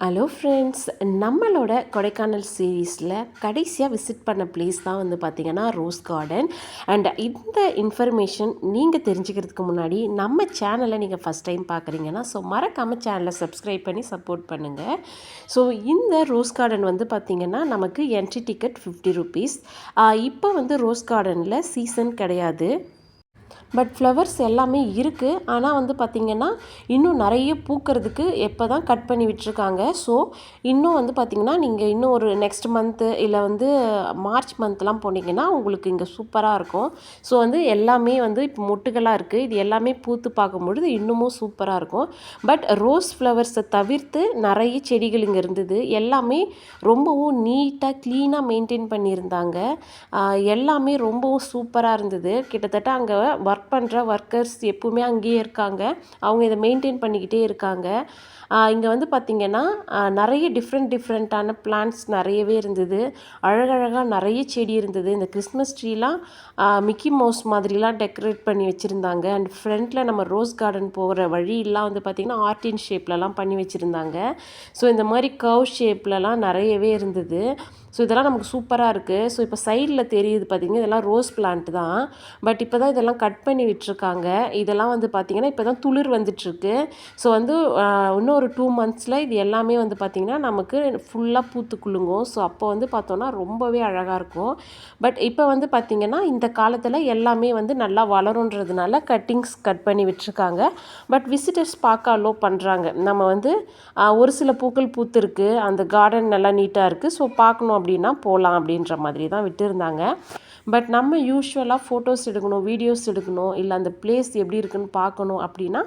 Hello friends, நம்மளோட கொடைக்கானல் சீரீஸில் கடைசியாக விசிட் பண்ண பிளேஸ் தான் வந்து பார்த்திங்கன்னா ரோஸ் கார்டன். அண்ட் இந்த இன்ஃபர்மேஷன் நீங்கள் தெரிஞ்சுக்கிறதுக்கு முன்னாடி நம்ம சேனலை நீங்கள் ஃபஸ்ட் டைம் பார்க்குறீங்கன்னா மறக்காமல் சேனலை சப்ஸ்கிரைப் பண்ணி சப்போர்ட் பண்ணுங்கள். ஸோ இந்த ரோஸ் கார்டன் வந்து பார்த்திங்கன்னா நமக்கு என்ட்ரி டிக்கெட் 50 ருபீஸ். இப்போ வந்து ரோஸ் கார்டனில் சீசன் கிடையாது, பட் ஃப்ளவர்ஸ் எல்லாமே இருக்குது. ஆனால் வந்து பார்த்திங்கன்னா இன்னும் நிறைய பூக்கிறதுக்கு எப்போ தான் கட் பண்ணி விட்டுருக்காங்க. ஸோ இன்னும் வந்து பார்த்திங்கன்னா நீங்கள் இன்னும் ஒரு நெக்ஸ்ட் மந்த்து இல்லை வந்து மார்ச் மந்த்லாம் போனீங்கன்னா உங்களுக்கு இங்கே சூப்பராக இருக்கும். ஸோ வந்து எல்லாமே வந்து இப்போ மொட்டுகளாக இருக்குது. இது எல்லாமே பூத்து பார்க்கும்பொழுது இன்னமும் சூப்பராக இருக்கும். பட் ரோஸ் ஃப்ளவர்ஸை தவிர்த்து நிறைய செடிகள் இங்கே இருந்தது. எல்லாமே ரொம்பவும் நீட்டாக க்ளீனாக மெயின்டைன் பண்ணியிருந்தாங்க. எல்லாமே ரொம்பவும் சூப்பராக இருந்தது. கிட்டத்தட்ட அங்கே ஒர்க் பண்ணுற ஒர்க்கர்ஸ் எப்பவுமே அங்கேயே இருக்காங்க. அவங்க இதை மெயின்டைன் பண்ணிக்கிட்டே இருக்காங்க. இங்கே வந்து பார்த்திங்கன்னா நிறைய டிஃப்ரெண்ட்டான பிளான்ட்ஸ் நிறையவே இருந்தது. அழகழகாக நிறைய செடி இருந்தது. இந்த கிறிஸ்மஸ் ட்ரீலாம் மிக்கி மவுஸ் மாதிரிலாம் டெக்கரேட் பண்ணி வச்சுருந்தாங்க. அண்ட் ஃப்ரண்ட்டில் நம்ம ரோஸ் கார்டன் போகிற வழியெல்லாம் வந்து பார்த்திங்கன்னா ஆர்டின் ஷேப்லலாம் பண்ணி வச்சுருந்தாங்க. ஸோ இந்த மாதிரி கர்வ் ஷேப்லலாம் நிறையவே இருந்தது. ஸோ இதெல்லாம் நமக்கு சூப்பராக இருக்குது. ஸோ இப்போ சைடில் தெரியுது பார்த்திங்கன்னா இதெல்லாம் ரோஸ் பிளான்ட் தான். பட் இப்போ தான் இதெல்லாம் கட் பண்ணி விட்டுருக்காங்க. இதெல்லாம் வந்து பார்த்திங்கன்னா இப்போ தான் துளிர் வந்துட்டுருக்கு. ஸோ வந்து இன்னும் ஒரு 2 மந்த்ஸில் இது எல்லாமே வந்து பார்த்திங்கன்னா நமக்கு ஃபுல்லாக பூத்து குலுங்கும். ஸோ அப்போ வந்து பார்த்தோன்னா ரொம்பவே அழகாக இருக்கும். பட் இப்போ வந்து பார்த்திங்கன்னா இந்த காலத்தில் எல்லாமே வந்து நல்லா வளருன்றதுனால கட்டிங்ஸ் கட் பண்ணி விட்டுருக்காங்க. பட் விசிட்டர்ஸ் பார்க்க அலோ பண்ணுறாங்க. நம்ம வந்து ஒரு சில பூக்கள் பூத்துருக்கு, அந்த கார்டன் நல்லா நீட்டாக இருக்குது, ஸோ பார்க்கணும் அப்படின்னா போகலாம் அப்படின்ற மாதிரி தான் விட்டுருந்தாங்க. பட் நம்ம யூஸ்வலாக ஃபோட்டோஸ் எடுக்கணும், வீடியோஸ் எடுக்கணும், இல்லை அந்த பிளேஸ் எப்படி இருக்குன்னு பார்க்கணும் அப்படின்னா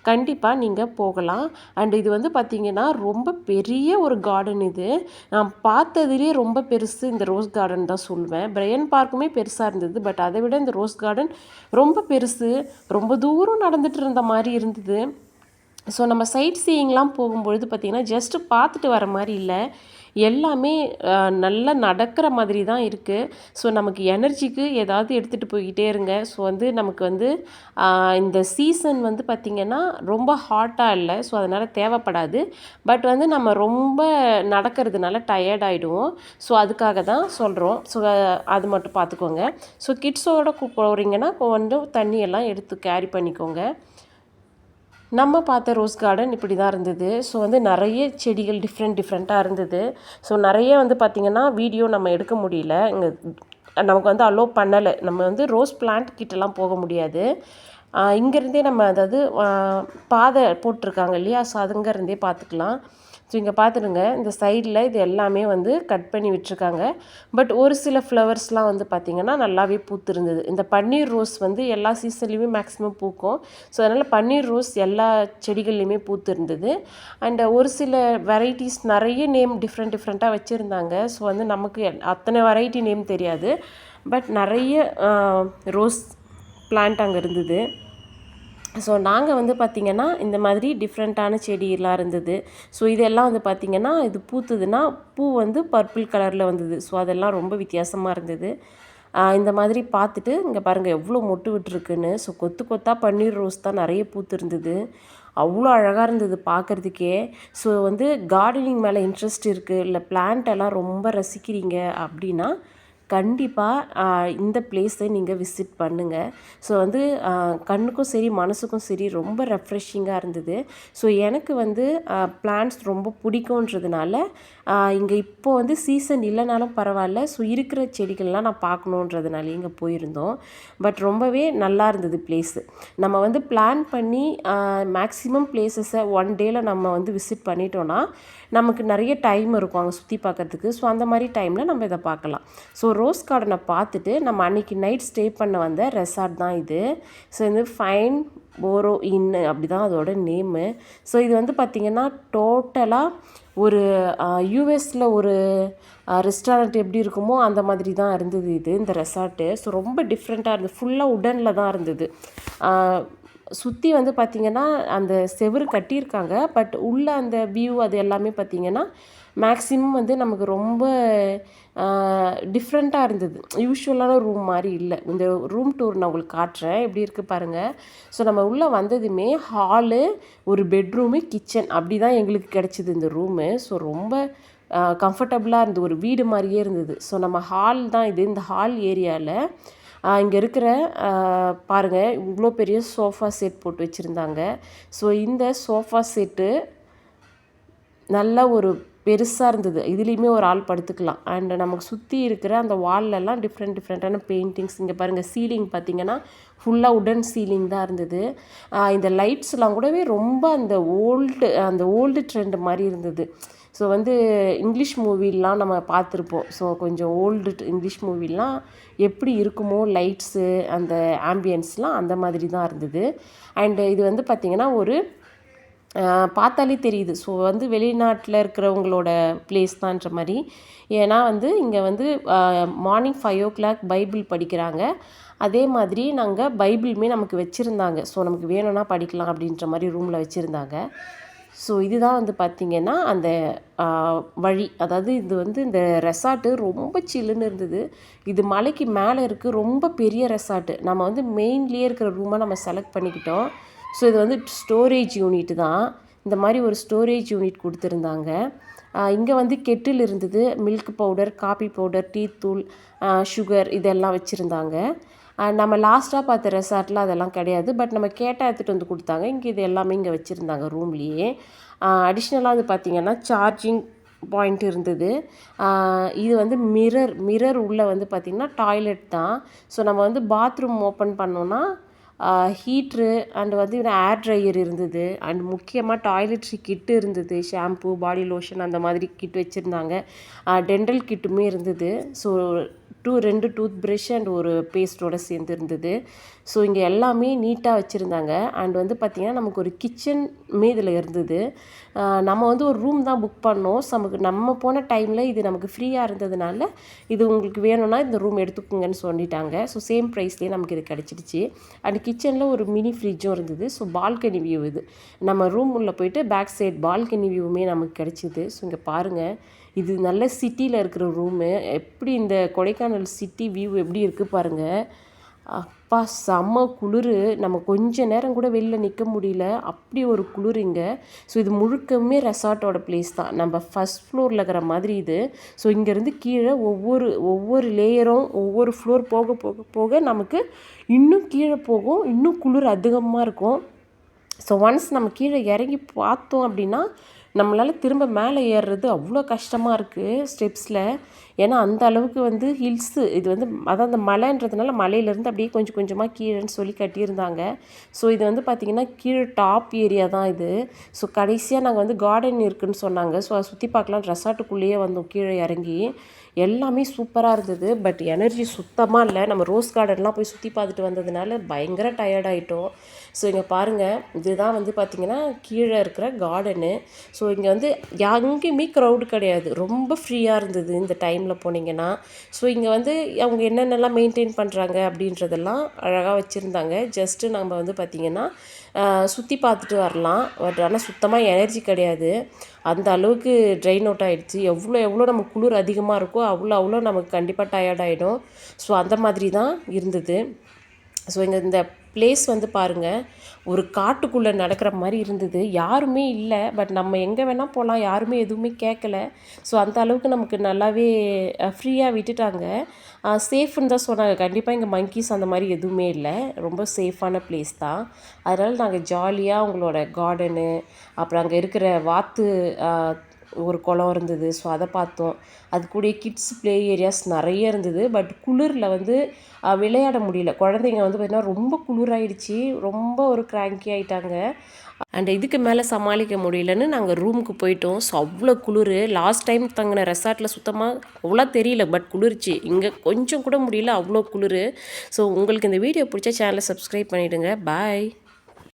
கண்டிப்பாக நீங்கள் போகலாம். அண்ட் இது வந்து பார்த்திங்கன்னா ரொம்ப பெரிய ஒரு கார்டன். இது நான் பார்த்ததுலேயே ரொம்ப பெருசு இந்த ரோஸ் கார்டன் தான் சொல்லுவேன். பிரையன் பார்க்குமே பெருசாக இருந்தது, பட் அதை விட இந்த ரோஸ் கார்டன் ரொம்ப பெருசு. ரொம்ப தூரம் நடந்துட்டு இருந்த மாதிரி இருந்தது. ஸோ நம்ம சைட் சீயிங்லாம் போகும்பொழுது பார்த்திங்கன்னா ஜஸ்ட்டு பார்த்துட்டு வர மாதிரி இல்லை, எல்லாமே நல்லா நடக்கிற மாதிரி தான் இருக்குது. ஸோ நமக்கு எனர்ஜிக்கு ஏதாவது எடுத்துகிட்டு போய்கிட்டே இருங்க. ஸோ வந்து நமக்கு வந்து இந்த சீசன் வந்து பார்த்திங்கன்னா ரொம்ப ஹாட்டாக இல்லை, ஸோ அதனால் தேவைப்படாது. பட் வந்து நம்ம ரொம்ப நடக்கிறதுனால டயர்ட் ஆகிடுவோம். ஸோ அதுக்காக தான் சொல்கிறோம். ஸோ அது மட்டும் பார்த்துக்கோங்க. ஸோ கிட்ஸோடு போகிறீங்கன்னா கொஞ்சம் தண்ணியெல்லாம் எடுத்து கேரி பண்ணிக்கோங்க. நம்ம பார்த்த ரோஸ் கார்டன் இப்படி தான் இருந்தது. ஸோ வந்து நிறைய செடிகள் டிஃப்ரெண்ட்டாக இருந்தது. ஸோ நிறைய வந்து பார்த்திங்கன்னா வீடியோ நம்ம எடுக்க முடியல, இங்கே நமக்கு வந்து அலோவ் பண்ணலை. நம்ம வந்து ரோஸ் பிளான்ட் கிட்டலாம் போக முடியாது. இங்கேருந்தே நம்ம அதாவது பாதை போட்டிருக்காங்க இல்லையா, ஸோ அதுங்கேருந்தே பார்த்துக்கலாம். ஸோ இங்கே பார்த்துடுங்க, இந்த சைடில் இது எல்லாமே வந்து கட் பண்ணி விட்டுருக்காங்க. பட் ஒரு சில ஃப்ளவர்ஸ்லாம் வந்து பார்த்திங்கன்னா நல்லாவே பூத்துருந்தது. இந்த பன்னீர் ரோஸ் வந்து எல்லா சீசன்லேயுமே மேக்ஸிமம் பூக்கும். ஸோ அதனால் பன்னீர் ரோஸ் எல்லா செடிகள்லையுமே பூத்து இருந்தது. அண்ட் ஒரு சில வெரைட்டிஸ் நிறைய நேம் டிஃப்ரெண்ட்டாக வச்சுருந்தாங்க. ஸோ வந்து நமக்கு அத்தனை வெரைட்டி நேம் தெரியாது. பட் நிறைய ரோஸ் பிளான்ட் அங்கே இருந்தது. ஸோ நாங்கள் வந்து பார்த்திங்கன்னா இந்த மாதிரி டிஃப்ரெண்ட்டான செடியெல்லாம் இருந்தது. ஸோ இதெல்லாம் வந்து பார்த்திங்கன்னா இது பூத்துதுன்னா பூ வந்து பர்பிள் கலரில் வந்தது. ஸோ அதெல்லாம் ரொம்ப வித்தியாசமாக இருந்தது. இந்த மாதிரி பார்த்துட்டு இங்கே பாருங்கள் எவ்வளோ மொட்டு விட்டுருக்குன்னு. ஸோ கொத்தாக பன்னீர் ரோஸ் தான் நிறைய பூத்து இருந்தது. அவ்வளோ அழகாக இருந்தது பார்க்குறதுக்கே. ஸோ வந்து கார்டனிங் மேலே இன்ட்ரெஸ்ட் இருக்குது, இல்லை பிளான்ட் எல்லாம் ரொம்ப ரசிக்கிறீங்க அப்படின்னா கண்டிப்பாக இந்த பிளேஸை நீங்கள் விசிட் பண்ணுங்கள். ஸோ வந்து கண்ணுக்கும் சரி மனசுக்கும் சரி ரொம்ப ரெஃப்ரெஷிங்காக இருந்தது. ஸோ எனக்கு வந்து பிளான்ட்ஸ் ரொம்ப பிடிக்குன்றதுனால இங்கே இப்போது வந்து சீசன் இல்லைனாலும் பரவாயில்ல, ஸோ இருக்கிற செடிகள்லாம் நான் பார்க்கணுன்றதுனால இங்கே போயிருந்தோம். பட் ரொம்பவே நல்லா இருந்தது பிளேஸு. நம்ம வந்து பிளான் பண்ணி மேக்ஸிமம் பிளேஸஸை 1 டேயில் நம்ம வந்து விசிட் பண்ணிட்டோன்னா நமக்கு நிறைய டைம் இருக்கும் அங்கே சுற்றி பார்க்கறதுக்கு. ஸோ அந்த மாதிரி டைமில் நம்ம இதை பார்க்கலாம். ஸோ ரோஸ் கார்டனை பார்த்துட்டு நம்ம அன்றைக்கி நைட் ஸ்டே பண்ண வந்த ரெசார்ட் தான் இது. ஸோ இது ஃபைன் போரோ இன்னு அப்படி தான் அதோட நேமு. ஸோ இது வந்து பார்த்திங்கன்னா டோட்டலாக ஒரு யூஎஸில் ஒரு ரெஸ்டாரண்ட் எப்படி இருக்குமோ அந்த மாதிரி தான் இருந்தது இது இந்த ரெசார்ட்டு. ஸோ ரொம்ப டிஃப்ரெண்ட்டாக இருந்தது. ஃபுல்லாக உடனில் தான் இருந்தது. சுற்றி வந்து பார்த்திங்கன்னா அந்த செவுரு கட்டியிருக்காங்க. பட் உள்ள அந்த வியூ அது எல்லாமே பார்த்திங்கன்னா மேக்ஸிமம் வந்து நமக்கு ரொம்ப டிஃப்ரெண்ட்டாக இருந்தது. யூஷுவலான ரூம் மாதிரி இல்லை. இந்த ரூம் டூர் நான் உங்களுக்கு காட்டுறேன் எப்படி இருக்குது பாருங்கள். ஸோ நம்ம உள்ளே வந்ததுமே ஹாலு, ஒரு பெட்ரூமு, கிச்சன் அப்படி தான் எங்களுக்கு கிடச்சிது இந்த ரூமு. ஸோ ரொம்ப கம்ஃபர்டபுளாக இருந்தது. ஒரு வீடு மாதிரியே இருந்தது. ஸோ நம்ம ஹால் தான் இது. இந்த ஹால் ஏரியாவில் இங்கே இருக்கிற பாருங்கள் இவ்வளோ பெரிய சோஃபா செட் போட்டு வச்சுருந்தாங்க. ஸோ இந்த சோஃபா செட்டு நல்ல ஒரு பெருசாக இருந்தது. இதுலேயுமே ஒரு ஆள் படுத்துக்கலாம். அண்ட் நமக்கு சுற்றி இருக்கிற அந்த வால்லெல்லாம் டிஃப்ரெண்ட்டான பெயிண்டிங்ஸ். இங்கே பாருங்கள் சீலிங் பார்த்திங்கன்னா ஃபுல்லாக உடன் சீலிங் தான் இருந்தது. இந்த லைட்ஸ்லாம் கூடவே ரொம்ப அந்த ஓல்டு ட்ரெண்ட் மாதிரி இருந்தது. ஸோ வந்து இங்கிலீஷ் மூவிலாம் நம்ம பார்த்துருப்போம். ஸோ கொஞ்சம் ஓல்டு இங்கிலீஷ் மூவிலாம் எப்படி இருக்குமோ லைட்ஸு அந்த ஆம்பியன்ஸ்லாம் அந்த மாதிரி தான் இருந்தது. அண்டு இது வந்து பார்த்திங்கன்னா ஒரு பார்த்தாலே தெரியுது. ஸோ வந்து வெளிநாட்டில் இருக்கிறவங்களோட பிளேஸ் தான்ற மாதிரி. ஏன்னா வந்து இங்கே வந்து மார்னிங் 5 o'clock பைபிள் படிக்கிறாங்க. அதே மாதிரி நாங்கள் பைபிளுமே நமக்கு வச்சுருந்தாங்க. ஸோ நமக்கு வேணும்னா படிக்கலாம் அப்படின்ற மாதிரி ரூமில் வச்சுருந்தாங்க. ஸோ இதுதான் வந்து பார்த்திங்கன்னா அந்த வழி. அதாவது இது வந்து இந்த ரெசார்ட்டு ரொம்ப சில்லுன்னு இருந்தது. இது மலைக்கு மேலே இருக்குது. ரொம்ப பெரிய ரெசார்ட்டு. நம்ம வந்து மெயின்லேயே இருக்கிற ரூமை நம்ம செலக்ட் பண்ணிக்கிட்டோம். ஸோ இது வந்து ஸ்டோரேஜ் யூனிட் தான். இந்த மாதிரி ஒரு ஸ்டோரேஜ் யூனிட் கொடுத்துருந்தாங்க. இங்கே வந்து கெட்டில் இருந்தது. Milk powder, coffee powder, tea தூள், சுகர் இதெல்லாம் வச்சுருந்தாங்க. நம்ம லாஸ்ட்டாக பார்த்த ரெசார்ட்டில் அதெல்லாம் கிடையாது. பட் நம்ம கேட்டால் எடுத்துகிட்டு வந்து கொடுத்தாங்க. இங்கே இது எல்லாமே இங்கே வச்சுருந்தாங்க ரூம்லேயே. அடிஷ்னலாக வந்து பார்த்திங்கன்னா சார்ஜிங் பாயிண்ட் இருந்தது. இது வந்து மிரர் உள்ளே வந்து பார்த்திங்கன்னா டாய்லெட் தான். ஸோ நம்ம வந்து பாத்ரூம் ஓப்பன் பண்ணோன்னா ஹீட்ரு அண்ட் வந்து ஏர் ட்ரையர் இருந்தது. அண்ட் முக்கியமாக டாய்லெட்ரி கிட்டு இருந்தது. ஷாம்பு, பாடி லோஷன் அந்த மாதிரி கிட் வச்சுருந்தாங்க. டென்டல் கிட்டுமே இருந்தது. ஸோ 2 டூத் ப்ரஷ் அண்ட் ஒரு பேஸ்ட்டோடு சேர்ந்து இருந்தது. ஸோ இங்கே எல்லாமே நீட்டாக வச்சுருந்தாங்க. அண்ட் வந்து பார்த்திங்கன்னா நமக்கு ஒரு கிச்சனுமே இதில் இருந்தது. நம்ம வந்து ஒரு ரூம் தான் புக் பண்ணோம். ஸோ நம்ம போன டைமில் இது நமக்கு ஃப்ரீயாக இருந்ததுனால இது உங்களுக்கு வேணும்னா இந்த ரூம் எடுத்துக்கோங்கன்னு சொல்லிட்டாங்க. ஸோ சேம் ப்ரைஸ்லேயே நமக்கு இது கிடச்சிடுச்சு. அண்ட் கிச்சனில் ஒரு மினி ஃப்ரிட்ஜும் இருந்தது. ஸோ பால்கனி வியூ இது. நம்ம ரூம் உள்ளே போயிட்டு பேக் சைட் பால்கனி வியூவுமே நமக்கு கிடச்சிது. ஸோ இங்கே பாருங்கள் இது நல்ல சிட்டியில் இருக்கிற ரூமு. எப்படி இந்த கொடைக்கானல் சிட்டி வியூ எப்படி இருக்குது பாருங்கள். அப்பா செம்ம குளிர். நம்ம கொஞ்ச நேரம் கூட வெளில நிற்க முடியல. அப்படி ஒரு குளிர் இங்கே. ஸோ இது முழுக்கமே ரெசார்ட்டோட பிளேஸ் தான். நம்ம ஃபஸ்ட் ஃப்ளோரில் இருக்கிற மாதிரி இது. ஸோ இங்கேருந்து கீழே ஒவ்வொரு லேயரும் ஒவ்வொரு ஃப்ளோர் போக போக போக நமக்கு இன்னும் கீழே போகும். இன்னும் குளிர் அதிகமாக இருக்கும். ஸோ ஒன்ஸ் நம்ம கீழே இறங்கி பார்த்தோம் அப்படின்னா நம்மளால் திரும்ப மேலே ஏறுறது அவ்வளோ கஷ்டமாக இருக்குது ஸ்டெப்ஸில். ஏன்னா அந்த அளவுக்கு வந்து ஹில்ஸு இது வந்து அதான் அந்த மலைன்றதுனால மலையிலேருந்து அப்படியே கொஞ்சம் கொஞ்சமாக கீழேன்னு சொல்லி கட்டியிருந்தாங்க. ஸோ இது வந்து பார்த்திங்கன்னா கீழே டாப் ஏரியா தான் இது. ஸோ கடைசியாக நாங்கள் வந்து கார்டன் இருக்குதுன்னு சொன்னாங்க. ஸோ அதை சுற்றி பார்க்கலாம் ரெசார்ட்டுக்குள்ளேயே வந்தோம் கீழே இறங்கி. எல்லாமே சூப்பராக இருந்தது. பட் எனர்ஜி சுத்தமாக இல்லை. நம்ம ரோஸ் கார்டன்லாம் போய் சுற்றி பார்த்துட்டு வந்ததுனால பயங்கர டயர்டாயிட்டோம். ஸோ இங்கே பாருங்கள் இதுதான் வந்து பார்த்திங்கன்னா கீழே இருக்கிற கார்டனு. ஸோ இங்கே வந்து எங்கேயுமே க்ரௌடு கிடையாது. ரொம்ப ஃப்ரீயாக இருந்தது இந்த டைமில் போனீங்கன்னா. ஸோ இங்கே வந்து அவங்க என்னென்னலாம் மெயின்டைன் பண்ணுறாங்க அப்படின்றதெல்லாம் அழகாக வச்சுருந்தாங்க. ஜஸ்ட்டு நம்ம வந்து பார்த்திங்கன்னா சுற்றி பார்த்துட்டு வரலாம். பட் ஆனால் சுத்தமாக எனர்ஜி கிடையாது. அந்த அளவுக்கு ட்ரைன் அவுட் ஆகிடுச்சு. எவ்வளோ நமக்கு குளிர் அதிகமாக இருக்கோ அவ்வளோ நமக்கு கண்டிப்பாக டயர்ட் ஆகிடும். ஸோ அந்த மாதிரி தான் இருந்தது. ஸோ இங்கே இந்த பிளேஸ் வந்து பாருங்கள் ஒரு காட்டுக்குள்ளே நடக்கிற மாதிரி இருந்தது. யாருமே இல்லை. பட் நம்ம எங்கே வேணால் போகலாம். யாருமே எதுவுமே கேட்கல. ஸோ அந்த அளவுக்கு நமக்கு நல்லாவே ஃப்ரீயாக விட்டுட்டாங்க. சேஃப்னு தான் சொன்னாங்க. கண்டிப்பாக இங்கே மங்கீஸ் அந்த மாதிரி எதுவுமே இல்லை. ரொம்ப சேஃபான பிளேஸ் தான். அதனால் நாங்கள் ஜாலியாக உங்களோட கார்டனு அப்புறம் அங்கே இருக்கிற வாத்து ஒரு குளம் இருந்தது. ஸோ அதை பார்த்தோம். அது கூட கிட்ஸ் ப்ளே ஏரியாஸ் நிறைய இருந்தது. பட் குளிரில் வந்து விளையாட முடியல. குழந்தைங்க வந்து பார்த்திங்கன்னா ரொம்ப குளிராயிடுச்சு. ரொம்ப ஒரு கிராங்கி ஆகிட்டாங்க. அண்ட் இதுக்கு மேலே சமாளிக்க முடியலன்னு நாங்கள் ரூமுக்கு போயிட்டோம். ஸோ அவ்வளோ குளிர். லாஸ்ட் டைம் தங்கின ரெசார்ட்டில் சுத்தமாக அவ்வளோ தெரியல. பட் குளிர்ச்சி இங்கே கொஞ்சம் கூட முடியல. அவ்வளோ குளிர். ஸோ உங்களுக்கு இந்த வீடியோ பிடிச்சா சேனலை சப்ஸ்கிரைப் பண்ணிவிடுங்க. பாய்.